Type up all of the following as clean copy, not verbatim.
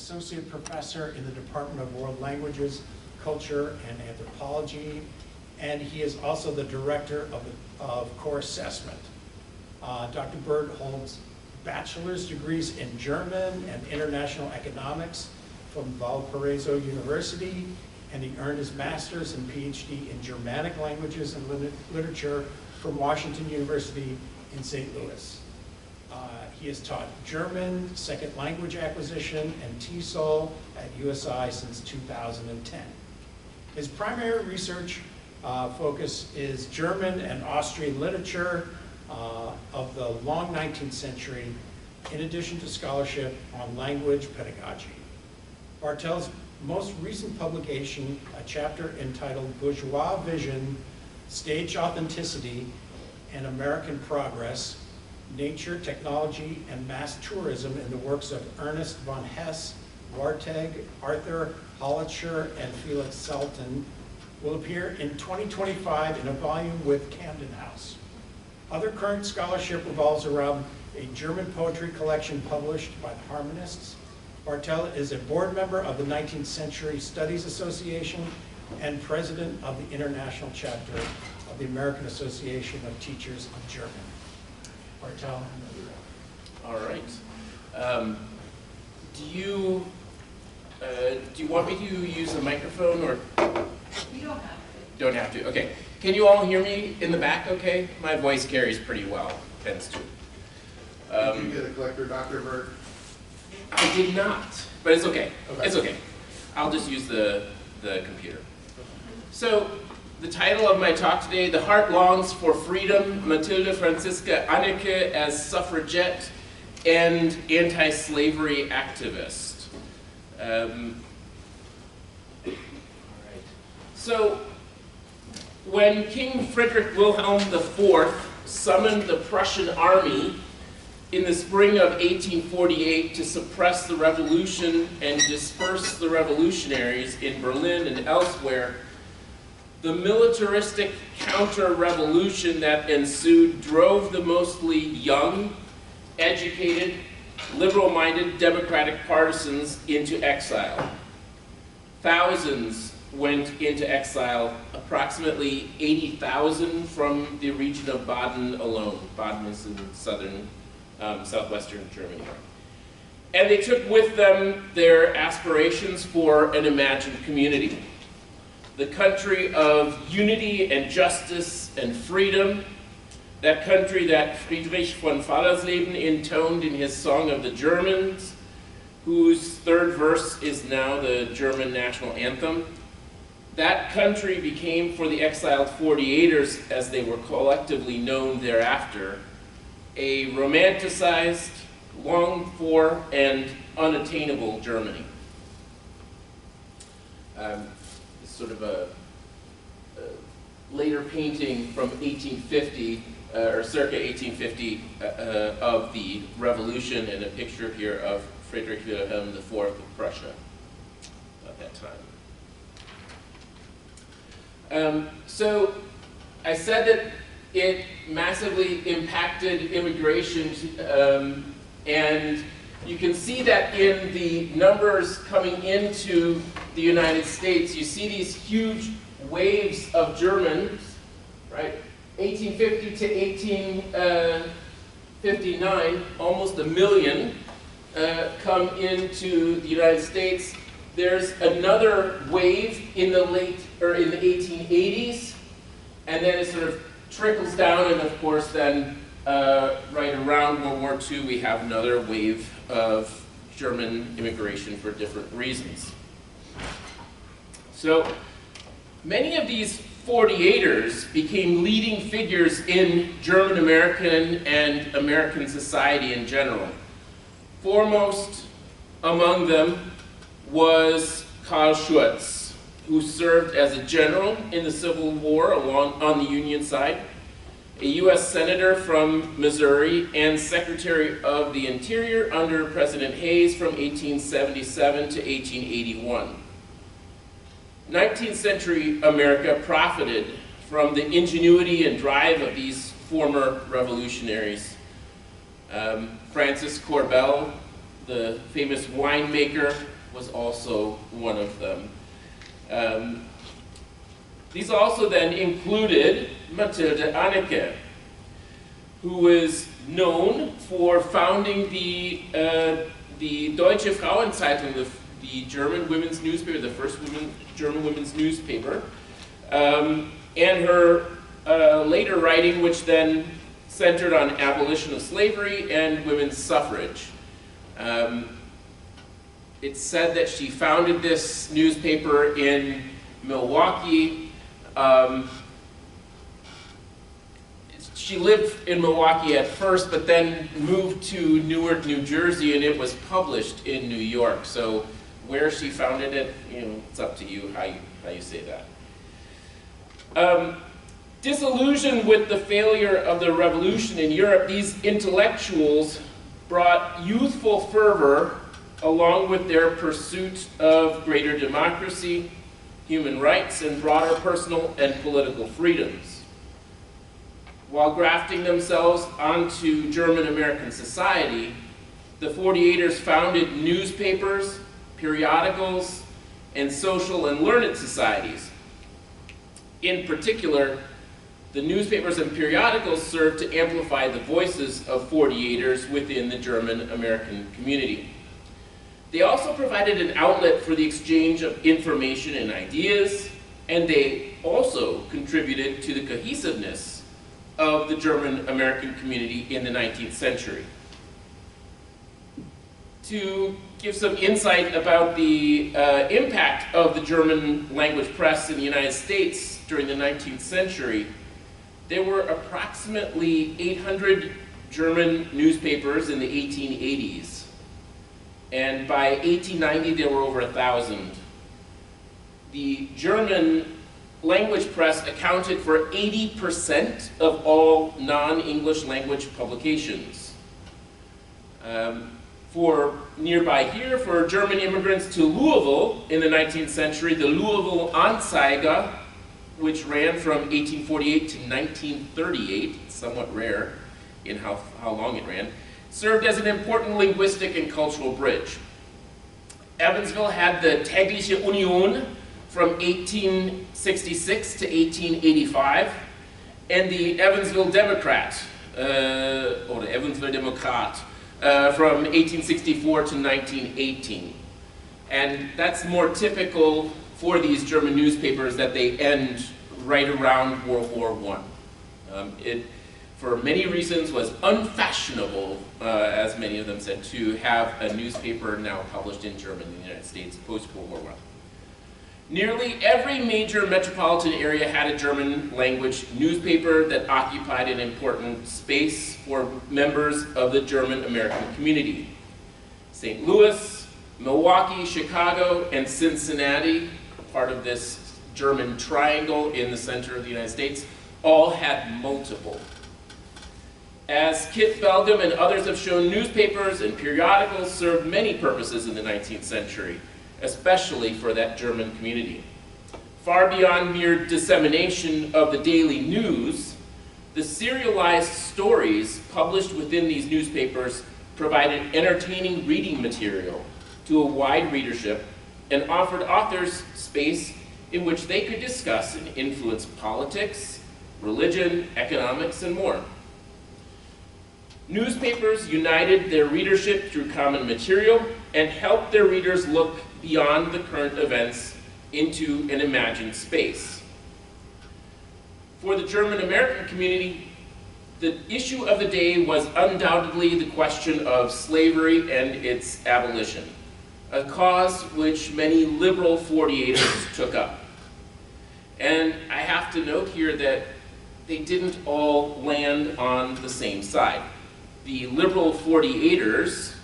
associate professor in the Department of World Languages, Culture, and Anthropology, and he is also the director of core assessment. Dr. Berg holds bachelor's degrees in German and international economics from Valparaiso University, and he earned his master's and PhD in Germanic languages and literature from Washington University in St. Louis. He has taught German, second language acquisition, and TESOL at USI since 2010. His primary research focus is German and Austrian literature of the long 19th century, in addition to scholarship on language pedagogy. Bartell's most recent publication, a chapter entitled Bourgeois Vision, Stage Authenticity, and American Progress, Nature, Technology, and Mass Tourism in the works of Ernest von Hesse, Warteg, Arthur Hollitscher, and Felix Selten, will appear in 2025 in a volume with Camden House. Other current scholarship revolves around a German poetry collection published by the Harmonists. Bartell is a board member of the 19th Century Studies Association and president of the international chapter of the American Association of Teachers of German. Bartell. All right. Do you want me to use a microphone, or? You don't have to. Don't have to. Okay. Can you all hear me in the back? Okay. My voice carries pretty well. Tends to. Did you get a collector, Dr. Berg? I did not, but it's okay. Okay. It's okay. I'll just use the computer. So, the title of my talk today, The Heart Longs for Freedom, Mathilde Anneke as Suffragette and Anti-Slavery Activist. All right. So, when King Friedrich Wilhelm IV summoned the Prussian army in the spring of 1848 to suppress the revolution and disperse the revolutionaries in Berlin and elsewhere, the militaristic counter-revolution that ensued drove the mostly young, educated, liberal-minded Democratic partisans into exile. Thousands went into exile, approximately 80,000 from the region of Baden alone. Baden is in southwestern Germany. And they took with them their aspirations for an imagined community. The country of unity and justice and freedom, that country that Friedrich von Fallersleben intoned in his Song of the Germans, whose third verse is now the German national anthem. That country became, for the exiled 48ers, as they were collectively known thereafter, a romanticized, longed for, and unattainable Germany. Sort of a later painting from 1850, or circa 1850, of the revolution, and a picture here of Friedrich Wilhelm IV of Prussia at that time. So I said that it massively impacted immigration, and you can see that in the numbers coming into the United States. You see these huge waves of Germans, right? 1850 to 1859, almost 1 million come into the United States. There's another wave in the in the 1880s, and then it sort of trickles down, and of course then right around World War II we have another wave of German immigration for different reasons. So many of these 48ers became leading figures in German American and American society in general. Foremost among them was Carl Schurz, who served as a general in the Civil War on the Union side, a U.S. Senator from Missouri, and Secretary of the Interior under President Hayes from 1877 to 1881. 19th century America profited from the ingenuity and drive of these former revolutionaries. Francis Corbel, the famous winemaker, was also one of them. These also then included Mathilde Anneke, who is known for founding the Deutsche Frauenzeitung, the German women's newspaper, the first German women's newspaper, and her later writing, which then centered on abolition of slavery and women's suffrage. It's said that she founded this newspaper in Milwaukee. She lived in Milwaukee at first, but then moved to Newark, New Jersey, and it was published in New York. So where she founded it, it's up to you how you say that. Disillusioned with the failure of the revolution in Europe, these intellectuals brought youthful fervor along with their pursuit of greater democracy, human rights, and broader personal and political freedoms. While grafting themselves onto German-American society, the 48ers founded newspapers, periodicals, and social and learned societies. In particular, the newspapers and periodicals served to amplify the voices of 48ers within the German-American community. They also provided an outlet for the exchange of information and ideas, and they also contributed to the cohesiveness of the German-American community in the 19th century. To give some insight about the impact of the German language press in the United States during the 19th century, there were approximately 800 German newspapers in the 1880s. And by 1890, there were over 1,000. The German language press accounted for 80% of all non-English language publications. For nearby here, for German immigrants to Louisville in the 19th century, the Louisville Anzeiger, which ran from 1848 to 1938, somewhat rare in how long it ran, served as an important linguistic and cultural bridge. Evansville had the Tägliche Union from 1866 to 1885, and the Evansville Democrat, or the Evansville Demokrat, from 1864 to 1918. And that's more typical for these German newspapers that they end right around World War I. It, for many reasons, was unfashionable, as many of them said, to have a newspaper now published in German in the United States post-World War I. Nearly every major metropolitan area had a German language newspaper that occupied an important space for members of the German American community. St. Louis, Milwaukee, Chicago, and Cincinnati, part of this German triangle in the center of the United States, all had multiple. As Kit Belgum and others have shown, newspapers and periodicals served many purposes in the 19th century, especially for that German community. Far beyond mere dissemination of the daily news, the serialized stories published within these newspapers provided entertaining reading material to a wide readership and offered authors space in which they could discuss and influence politics, religion, economics, and more. Newspapers united their readership through common material and helped their readers look beyond the current events into an imagined space. For the German American community, the issue of the day was undoubtedly the question of slavery and its abolition, a cause which many liberal 48ers took up. And I have to note here that they didn't all land on the same side. The liberal 48ers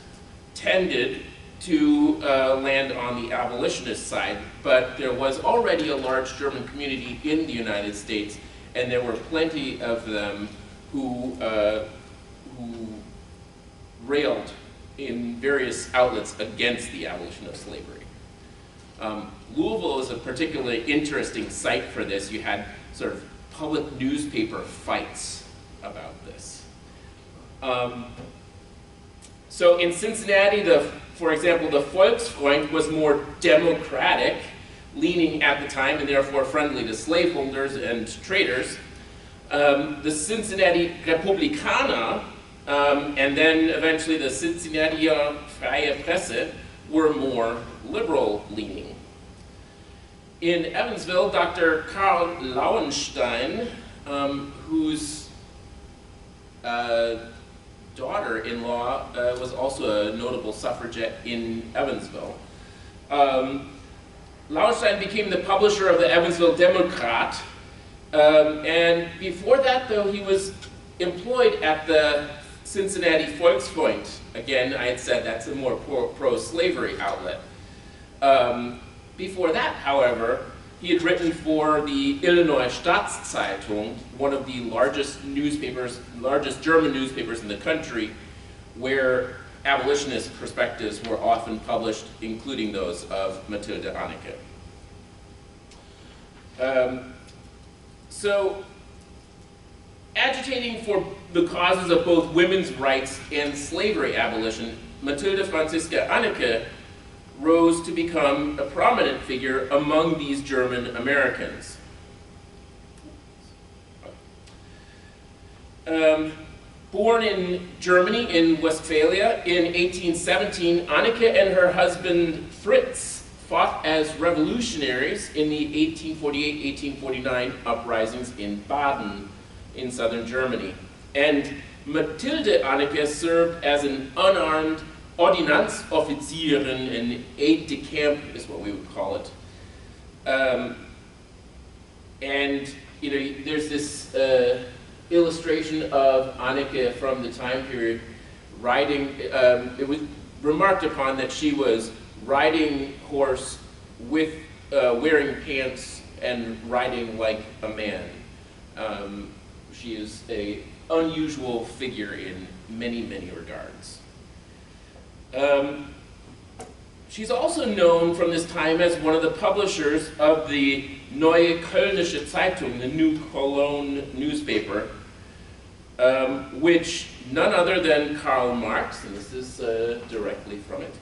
tended to land on the abolitionist side, but there was already a large German community in the United States, and there were plenty of them who railed in various outlets against the abolition of slavery. Louisville is a particularly interesting site for this. You had sort of public newspaper fights about this. So in Cincinnati, the for example, the Volksfreund was more democratic, leaning at the time and therefore friendly to slaveholders and traders. The Cincinnati Republikaner, and then eventually the Cincinnati Freie Presse, were more liberal-leaning. In Evansville, Dr. Karl Lauenstein, whose daughter-in-law was also a notable suffragette in Evansville, Lauenstein became the publisher of the Evansville Democrat, and before that, though, he was employed at the Cincinnati Volksfreund. Again, I had said that's a more pro-slavery outlet. Before that, however, he had written for the Illinois Staatszeitung, one of the largest German newspapers in the country, where abolitionist perspectives were often published, including those of Mathilde Anneke. So, agitating for the causes of both women's rights and slavery abolition, Mathilde Franziska Anneke rose to become a prominent figure among these German Americans. Born in Germany, in Westphalia, in 1817, Anneke and her husband Fritz fought as revolutionaries in the 1848-1849 uprisings in Baden, in southern Germany. And Mathilde Anneke served as an unarmed Ordnanzoffizierin, an aide-de-camp is what we would call it. And you know, there's this illustration of Anneke from the time period riding, it was remarked upon that she was riding horse with wearing pants and riding like a man. She is an unusual figure in many, many regards. She's also known from this time as one of the publishers of the Neue Kölnische Zeitung, the New Cologne newspaper, which none other than Karl Marx, and this is directly from it,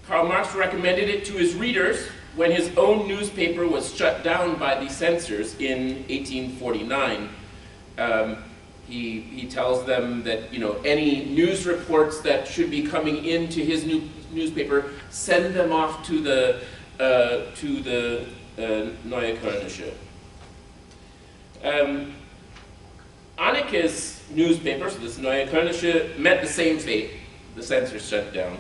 Karl Marx recommended it to his readers when his own newspaper was shut down by the censors in 1849. He tells them that, you know, any news reports that should be coming into his newspaper, send them off to the Neue Kölnische. Anneke's newspaper, so this Neue Kölnische, met the same fate. The censors shut it down.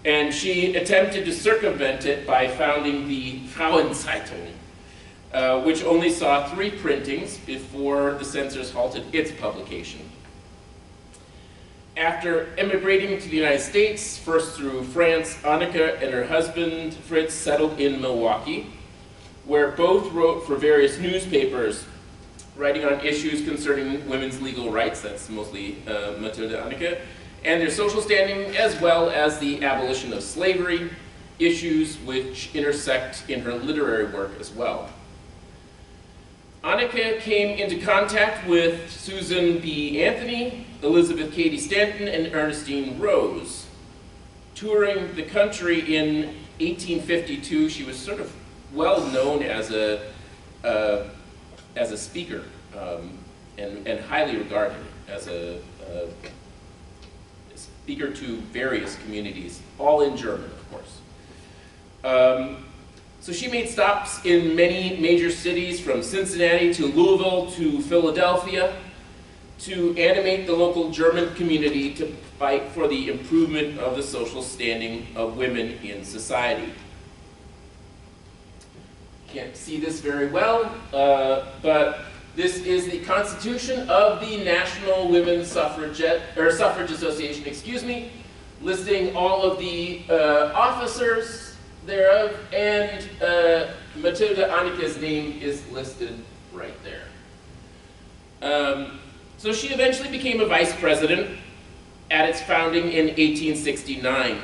And she attempted to circumvent it by founding the Frauenzeitung, which only saw 3 printings before the censors halted its publication. After emigrating to the United States, first through France, Anneke and her husband Fritz settled in Milwaukee, where both wrote for various newspapers, writing on issues concerning women's legal rights, that's mostly Mathilde Anneke, and their social standing, as well as the abolition of slavery, issues which intersect in her literary work as well. Anneke came into contact with Susan B. Anthony, Elizabeth Cady Stanton, and Ernestine Rose. Touring the country in 1852, she was sort of well known as a speaker and highly regarded as a speaker to various communities, all in German, of course. So she made stops in many major cities, from Cincinnati to Louisville to Philadelphia, to animate the local German community to fight for the improvement of the social standing of women in society. Can't see this very well, but this is the Constitution of the National Women's Suffrage Association, excuse me, listing all of the officers thereof, and Mathilde Anneke's name is listed right there. So she eventually became a vice president at its founding in 1869.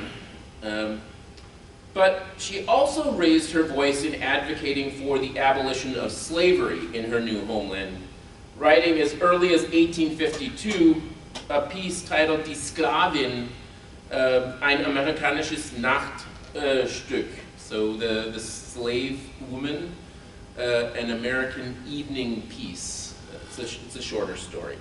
But she also raised her voice in advocating for the abolition of slavery in her new homeland, writing as early as 1852 a piece titled Die Sklavin, ein amerikanisches Nachtstück. So the slave woman, an American evening piece. It's a shorter story.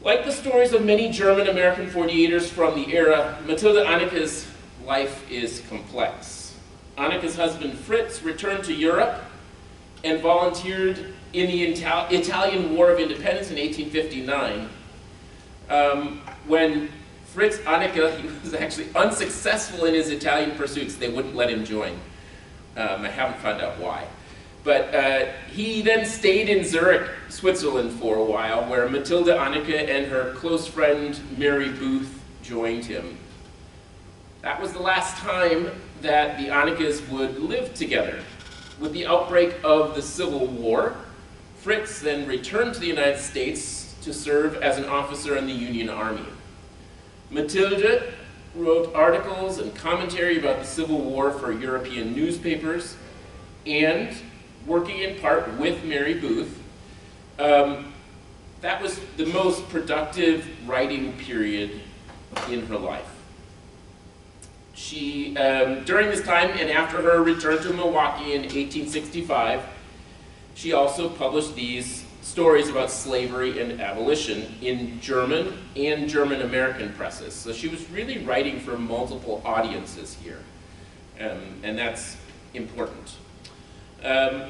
Like the stories of many German-American 48ers from the era, Mathilde Anneke's life is complex. Anneke's husband Fritz returned to Europe and volunteered in the Italian War of Independence in 1859. When Fritz Anneke, he was actually unsuccessful in his Italian pursuits. They wouldn't let him join. I haven't found out why. But he then stayed in Zurich, Switzerland for a while, where Mathilde Anneke and her close friend Mary Booth joined him. That was the last time that the Annekes would live together. With the outbreak of the Civil War, Fritz then returned to the United States to serve as an officer in the Union Army. Mathilde wrote articles and commentary about the Civil War for European newspapers, and working in part with Mary Booth, that was the most productive writing period in her life. She, during this time and after her return to Milwaukee in 1865, she also published these stories about slavery and abolition in German and German-American presses. So she was really writing for multiple audiences here, and that's important.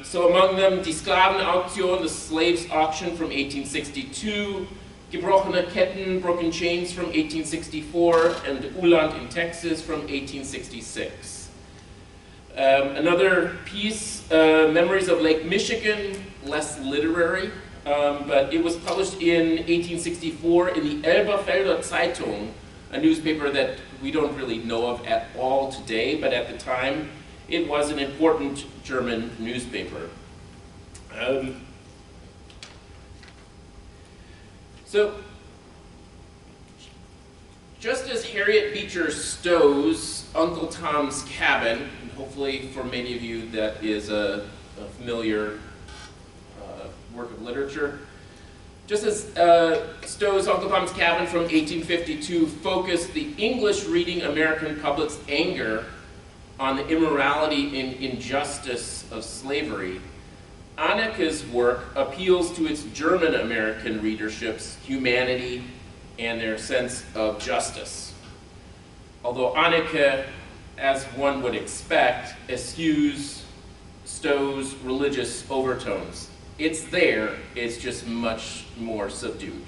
So among them, Die Sklavenauktion, the slaves auction from 1862, Gebrochene Ketten, Broken Chains from 1864, and Uland in Texas from 1866. Another piece, Memories of Lake Michigan, less literary, but it was published in 1864 in the Elberfelder Zeitung, a newspaper that we don't really know of at all today, but at the time it was an important German newspaper. So, just as Harriet Beecher Stowe's Uncle Tom's Cabin, and hopefully for many of you that is a familiar work of literature, just as Stowe's Uncle Tom's Cabin from 1852 focused the English reading American public's anger on the immorality and injustice of slavery, Anneke's work appeals to its German-American readership's humanity and their sense of justice. Although Anneke, as one would expect, eschews Stowe's religious overtones. It's there, it's just much more subdued.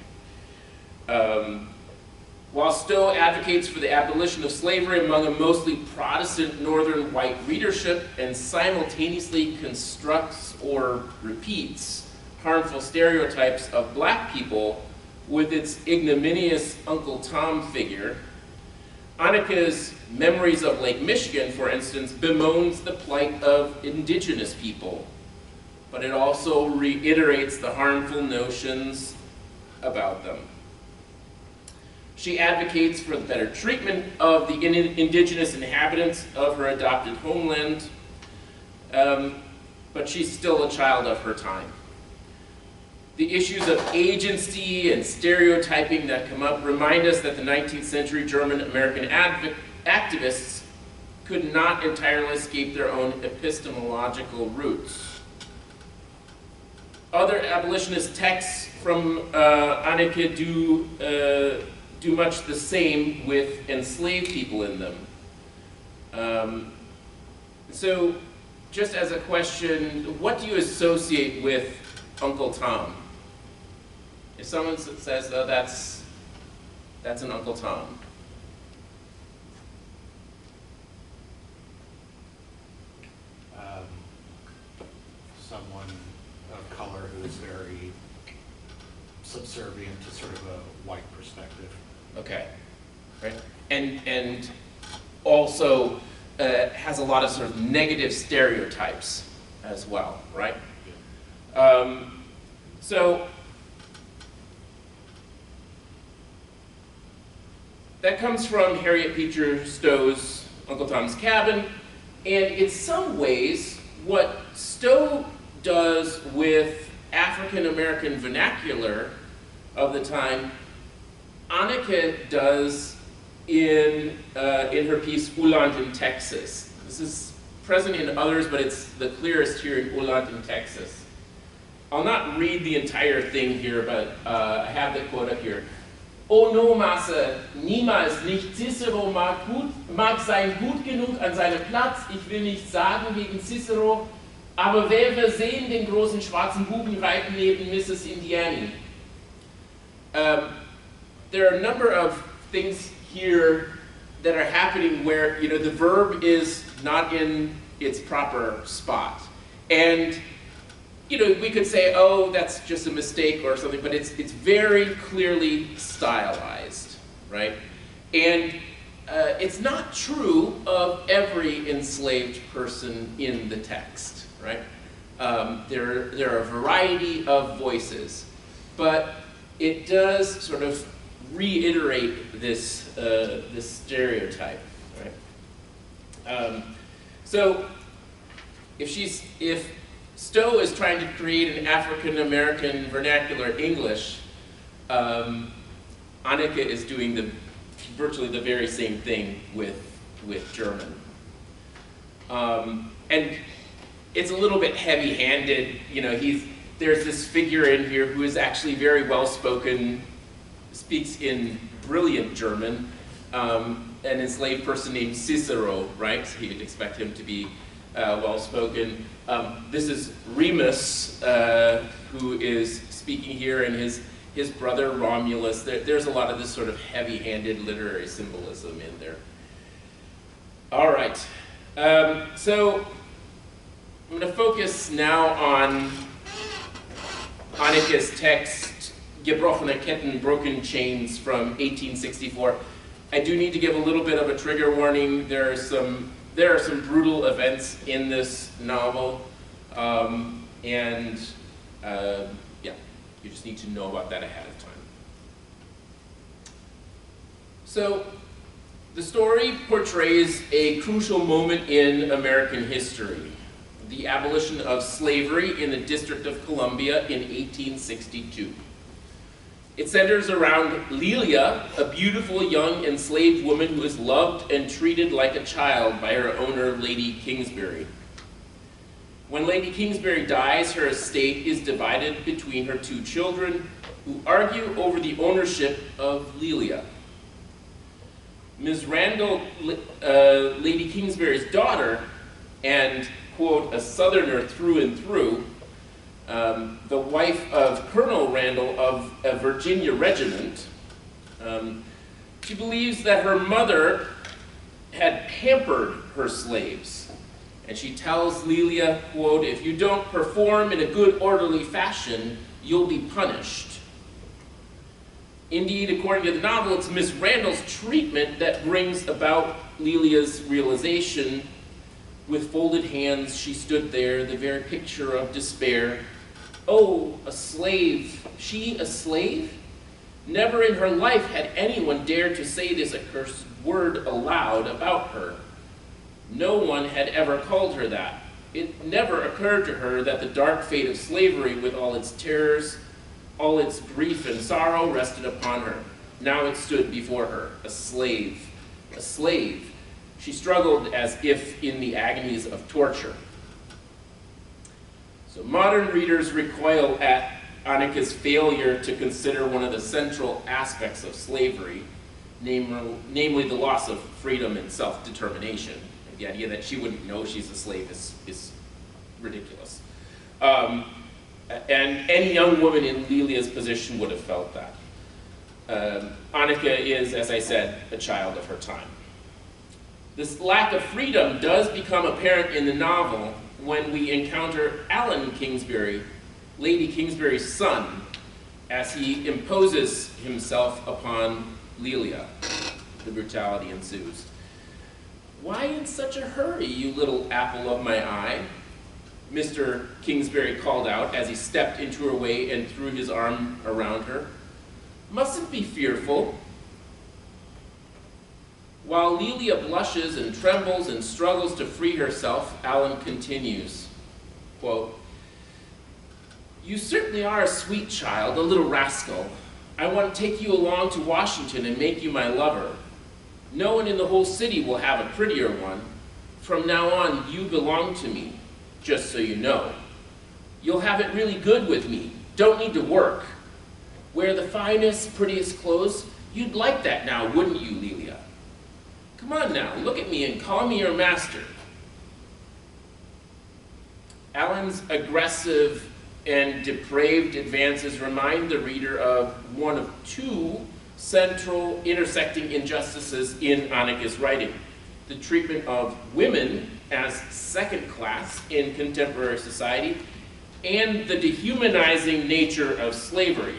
While Stowe advocates for the abolition of slavery among a mostly Protestant northern white readership and simultaneously constructs or repeats harmful stereotypes of black people with its ignominious Uncle Tom figure, Anneke's Memories of Lake Michigan, for instance, bemoans the plight of indigenous people, but it also reiterates the harmful notions about them. She advocates for the better treatment of the indigenous inhabitants of her adopted homeland, but she's still a child of her time. The issues of agency and stereotyping that come up remind us that the 19th century German-American activists could not entirely escape their own epistemological roots. Other abolitionist texts from Anneke do much the same with enslaved people in them. So, just as a question, what do you associate with Uncle Tom? If someone says, oh, that's an Uncle Tom. Someone of color who is very subservient to sort of a white perspective. Okay, right, and also has a lot of sort of negative stereotypes as well, right? So that comes from Harriet Beecher Stowe's Uncle Tom's Cabin, and in some ways, what Stowe does with African American vernacular of the time Anneke does in her piece Uland in Texas. This is present in others, but it's the clearest here in Uland in Texas. I'll not read the entire thing here, but I have the quote up here. O no Masse, niemals nicht, Cicero mag sein gut genug an seinem Platz, ich will nicht sagen wegen Cicero, aber wer wir sehen den großen schwarzen Buben reiten neben Mrs. Indiani. There are a number of things here that are happening where, you know, the verb is not in its proper spot. And, you know, we could say, oh, that's just a mistake or something, but it's very clearly stylized, right? And it's not true of every enslaved person in the text, right? There are a variety of voices, but it does sort of reiterate this, this stereotype, right? So if Stowe is trying to create an African-American vernacular English, Anneke is doing virtually the very same thing with German. And it's a little bit heavy-handed, you know, there's this figure in here who is actually very well-spoken, speaks in brilliant German, an enslaved person named Cicero, right? So you'd expect him to be well-spoken. This is Remus, who is speaking here, and his brother Romulus. There's a lot of this sort of heavy-handed literary symbolism in there. All right, so I'm going to focus now on Anneke's text, Gebrochene Ketten, Broken Chains, from 1864. I do need to give a little bit of a trigger warning. There are some brutal events in this novel, and yeah, you just need to know about that ahead of time. So, the story portrays a crucial moment in American history, the abolition of slavery in the District of Columbia in 1862. It centers around Lelia, a beautiful young enslaved woman who is loved and treated like a child by her owner, Lady Kingsbury. When Lady Kingsbury dies, her estate is divided between her two children, who argue over the ownership of Lelia. Ms. Randall, Lady Kingsbury's daughter, and, quote, a Southerner through and through, the wife of Colonel Randall of a Virginia regiment, she believes that her mother had pampered her slaves. And she tells Lelia, quote, if you don't perform in a good orderly fashion, you'll be punished. Indeed, according to the novel, it's Miss Randall's treatment that brings about Lelia's realization. With folded hands, she stood there, the very picture of despair. Oh, a slave. She a slave? Never in her life had anyone dared to say this accursed word aloud about her. No one had ever called her that. It never occurred to her that the dark fate of slavery, with all its terrors, all its grief and sorrow, rested upon her. Now it stood before her, a slave, a slave. She struggled as if in the agonies of torture. So modern readers recoil at Anneke's failure to consider one of the central aspects of slavery, namely the loss of freedom and self-determination. The idea that she wouldn't know she's a slave is ridiculous. And any young woman in Lelia's position would have felt that. Anneke is, as I said, a child of her time. This lack of freedom does become apparent in the novel when we encounter Alan Kingsbury, Lady Kingsbury's son, as he imposes himself upon Lelia. The brutality ensues. Why in such a hurry, you little apple of my eye? Mr. Kingsbury called out as he stepped into her way and threw his arm around her. Mustn't be fearful. While Lelia blushes and trembles and struggles to free herself, Alan continues, quote, you certainly are a sweet child, a little rascal, I want to take you along to Washington and make you my lover. No one in the whole city will have a prettier one. From now on, you belong to me, just so you know. You'll have it really good with me. Don't need to work. Wear the finest, prettiest clothes. You'd like that now, wouldn't you, Lelia? Come on now, look at me and call me your master. Allen's aggressive and depraved advances remind the reader of one of two central intersecting injustices in Anneke's writing: the treatment of women as second class in contemporary society, and the dehumanizing nature of slavery.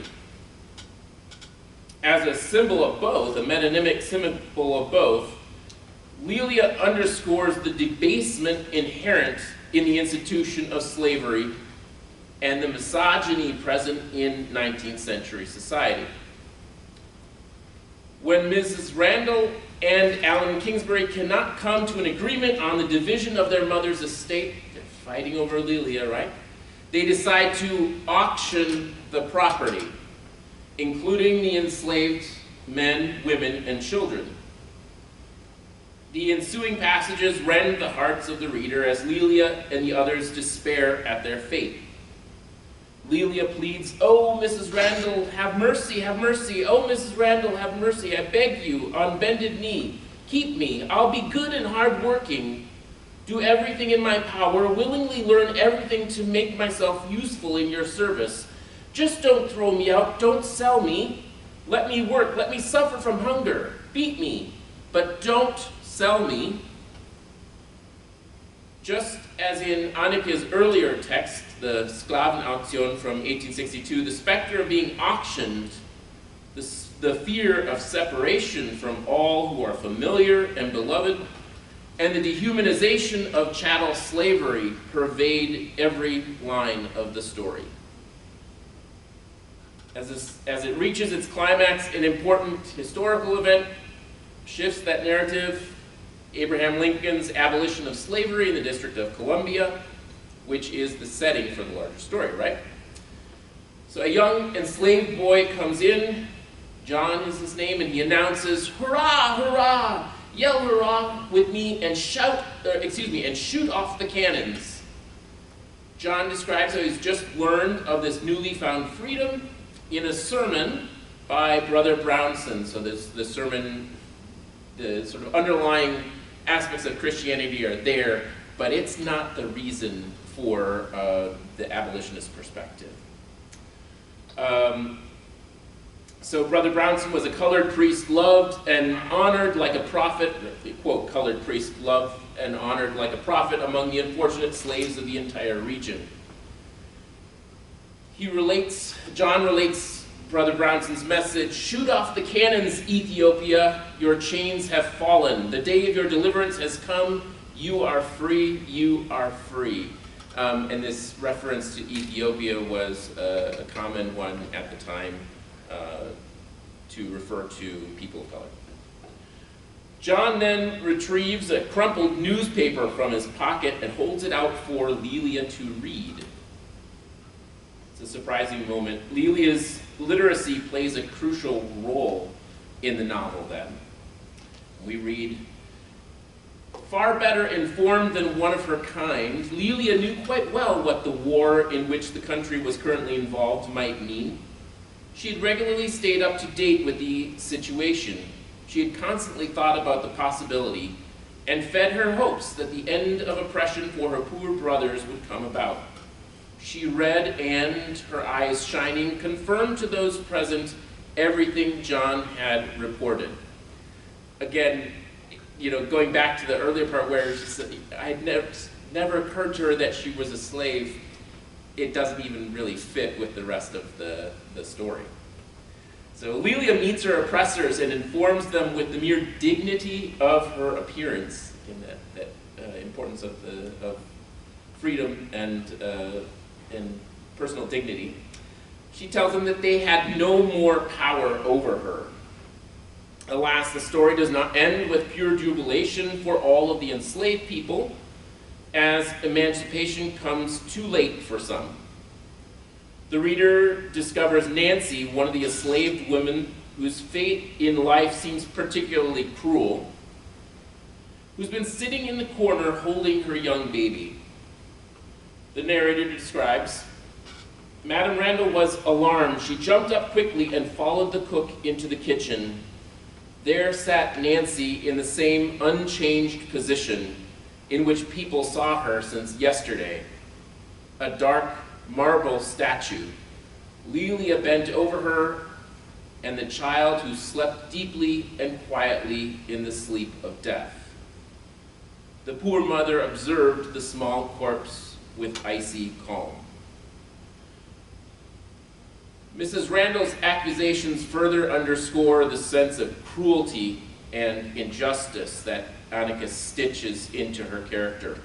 As a symbol of both, a metonymic symbol of both, Lelia underscores the debasement inherent in the institution of slavery and the misogyny present in 19th century society. When Mrs. Randall and Allen Kingsbury cannot come to an agreement on the division of their mother's estate, they're fighting over Lelia, right? They decide to auction the property, including the enslaved men, women, and children. The ensuing passages rend the hearts of the reader as Lelia and the others despair at their fate. Lelia pleads, "Oh, Mrs. Randall, have mercy, have mercy. Oh, Mrs. Randall, have mercy. I beg you, on bended knee, keep me. I'll be good and hard-working, do everything in my power, willingly learn everything to make myself useful in your service. Just don't throw me out, don't sell me. Let me work, let me suffer from hunger. Beat me, but don't sell me." Just as in Anneke's earlier text, the Sklavenauktion from 1862, the specter of being auctioned, the fear of separation from all who are familiar and beloved, and the dehumanization of chattel slavery pervade every line of the story. As it reaches its climax, an important historical event shifts that narrative: Abraham Lincoln's abolition of slavery in the District of Columbia, which is the setting for the larger story, right? So a young enslaved boy comes in, John is his name, and he announces, "Hurrah, hurrah! Yell hurrah with me and and shoot off the cannons." John describes how he's just learned of this newly found freedom in a sermon by Brother Brownson. So the sermon, the sort of underlying aspects of Christianity are there, but it's not the reason for the abolitionist perspective. So Brother Brownson was a colored priest, loved and honored like a prophet, quote, colored priest, loved and honored like a prophet among the unfortunate slaves of the entire region. John relates Brother Brownson's message: "Shoot off the cannons, Ethiopia, your chains have fallen. The day of your deliverance has come. You are free, you are free." And this reference to Ethiopia was a common one at the time to refer to people of color. John then retrieves a crumpled newspaper from his pocket and holds it out for Lelia to read. It's a surprising moment. Lelia's literacy plays a crucial role in the novel then. We read, "Far better informed than one of her kind, Lelia knew quite well what the war in which the country was currently involved might mean. She had regularly stayed up to date with the situation. She had constantly thought about the possibility and fed her hopes that the end of oppression for her poor brothers would come about. She read and, her eyes shining, confirmed to those present everything John had reported." Again, going back to the earlier part where she said, I had never occurred to her that she was a slave. It doesn't even really fit with the rest of the story. So Lelia meets her oppressors and informs them with the mere dignity of her appearance, in that importance of freedom and personal dignity. She tells them that they had no more power over her. Alas, the story does not end with pure jubilation for all of the enslaved people, as emancipation comes too late for some. The reader discovers Nancy, one of the enslaved women whose fate in life seems particularly cruel, who's been sitting in the corner holding her young baby. The narrator describes, Madame Randall was alarmed. She jumped up quickly and followed the cook into the kitchen. There sat Nancy in the same unchanged position in which people saw her since yesterday, a dark marble statue. Lelia bent over her, and the child who slept deeply and quietly in the sleep of death. The poor mother observed the small corpse with icy calm. Mrs. Randall's accusations further underscore the sense of cruelty and injustice that Anneke stitches into her character.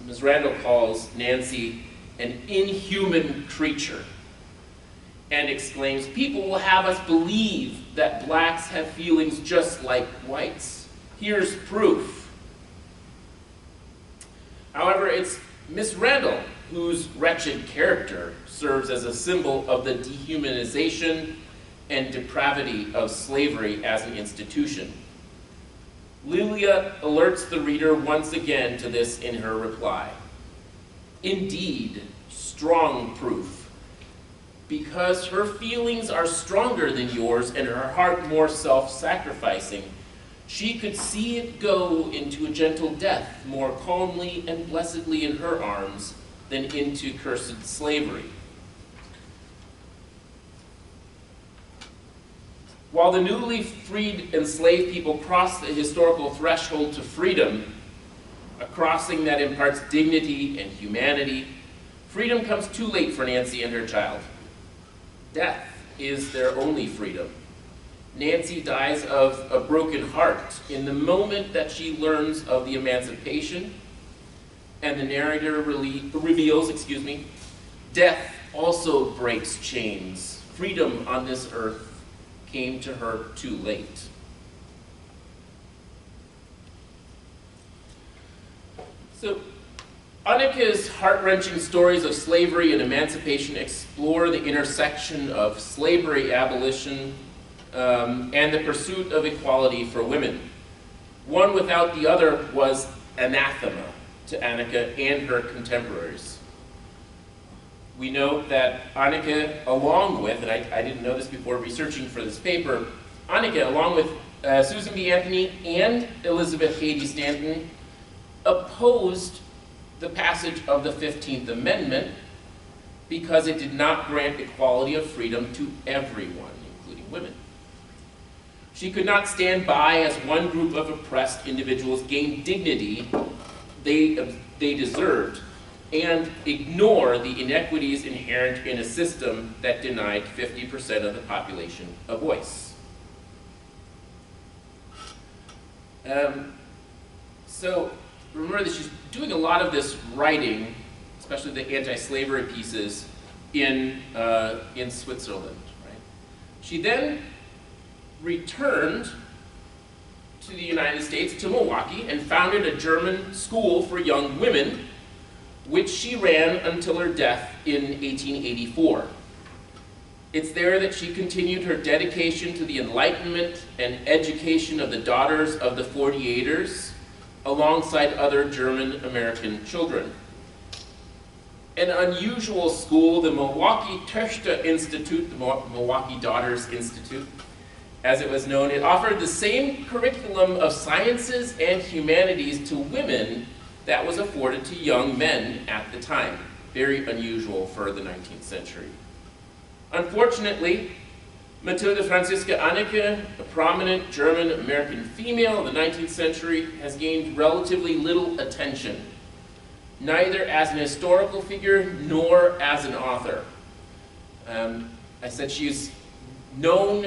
Ms. Randall calls Nancy an inhuman creature and exclaims, people will have us believe that blacks have feelings just like whites. Here's proof. However, it's Miss Randall whose wretched character serves as a symbol of the dehumanization and depravity of slavery as an institution. Lelia alerts the reader once again to this in her reply. Indeed, strong proof, because her feelings are stronger than yours and her heart more self-sacrificing. She could see it go into a gentle death more calmly and blessedly in her arms than into cursed slavery. While the newly freed enslaved people cross the historical threshold to freedom, a crossing that imparts dignity and humanity, freedom comes too late for Nancy and her child. Death is their only freedom. Nancy dies of a broken heart in the moment that she learns of the emancipation, and the narrator reveals, death also breaks chains. Freedom on this earth came to her too late. So, Anneke's heart-wrenching stories of slavery and emancipation explore the intersection of slavery abolition and the pursuit of equality for women. One without the other was anathema to Anneke and her contemporaries. We note that Anneke, along with, and I didn't know this before researching for this paper, Anneke, along with Susan B. Anthony and Elizabeth Cady Stanton, opposed the passage of the 15th Amendment because it did not grant equality of freedom to everyone, including women. She could not stand by as one group of oppressed individuals gained dignity they deserved and ignore the inequities inherent in a system that denied 50% of the population a voice. So remember that she's doing a lot of this writing, especially the anti-slavery pieces, in Switzerland. Right? She then returned to the United States, to Milwaukee, and founded a German school for young women, which she ran until her death in 1884. It's there that she continued her dedication to the enlightenment and education of the daughters of the 48ers, alongside other German-American children. An unusual school, the Milwaukee Töchter Institute, the Milwaukee Daughters Institute, as it was known, it offered the same curriculum of sciences and humanities to women that was afforded to young men at the time. Very unusual for the 19th century. Unfortunately, Mathilde Franziska Anneke, a prominent German-American female of the 19th century, has gained relatively little attention, neither as an historical figure nor as an author. I said was known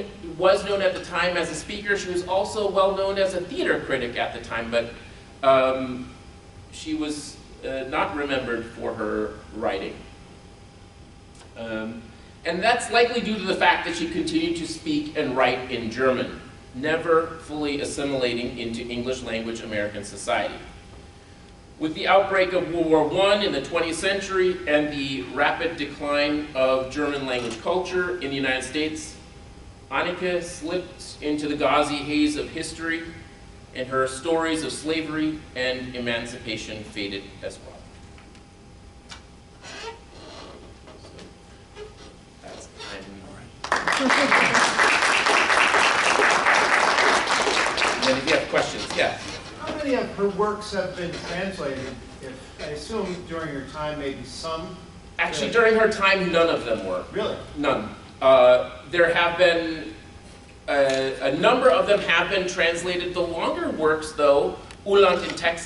at the time as a speaker. She was also well known as a theater critic at the time, but she was not remembered for her writing. And that's likely due to the fact that she continued to speak and write in German, never fully assimilating into English language American society. With the outbreak of World War I in the 20th century and the rapid decline of German language culture in the United States, Anneke slipped into the gauzy haze of history, and her stories of slavery and emancipation faded as well. So, that's and then if you have questions, yeah. How many of her works have been translated? I assume during your time, maybe some. Actually, during her time, none of them were. Really? None. There have been, a number of them have been translated. The longer works, though, Uland in Texas,